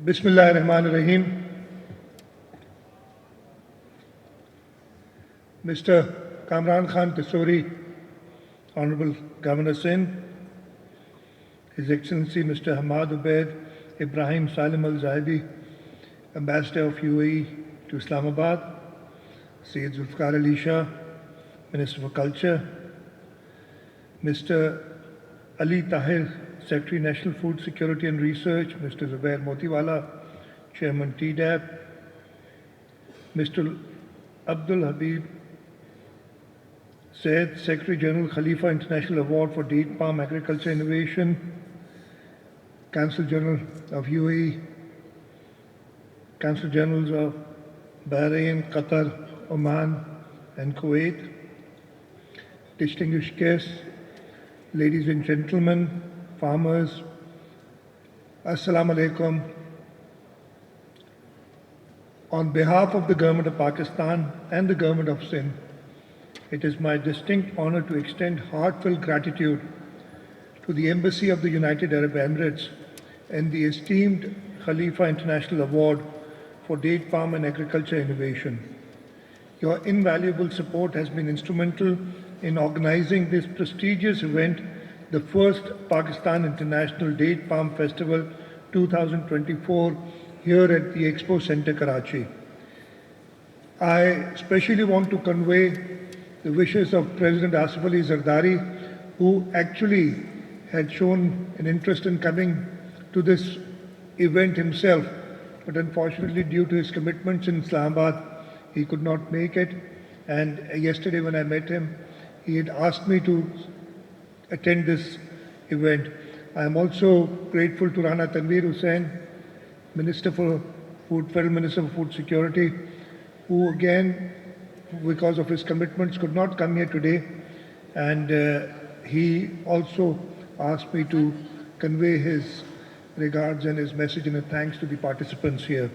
Bismillah ar-Rahman ar-Rahim. Mr. Kamran Khan Tesori, Honorable Governor Sindh, His Excellency Mr. Hamad Ubaid Ibrahim Salim Al-Zahidi, Ambassador of UAE to Islamabad, Syed Zulfikar Ali Shah, Minister for Culture, Mr. Ali Tahir, Secretary National Food Security and Research, Mr. Zubair Motiwala, Chairman TDAP, Mr. Abdul Habib Syed, Secretary General Khalifa International Award for Date Palm Agriculture Innovation, Council General of UAE, Council Generals of Bahrain, Qatar, Oman and Kuwait, distinguished guests, ladies and gentlemen, farmers, Assalamu alaikum. On behalf of the Government of Pakistan and the Government of Sindh, it is my distinct honor to extend heartfelt gratitude to the Embassy of the United Arab Emirates and the esteemed Khalifa International Award for Date Palm and Agriculture Innovation. Your invaluable support has been instrumental in organizing this prestigious event, the first Pakistan International Date Palm Festival 2024 here at the Expo Center, Karachi. I especially want to convey the wishes of President Asif Ali Zardari, who actually had shown an interest in coming to this event himself, but unfortunately due to his commitments in Islamabad, he could not make it. And yesterday when I met him, he had asked me to attend this event. I am also grateful to Rana Tanveer Hussain, Minister for Food, Federal Minister for Food Security, who again, because of his commitments, could not come here today. And he also asked me to convey his regards and his message and a thanks to the participants here.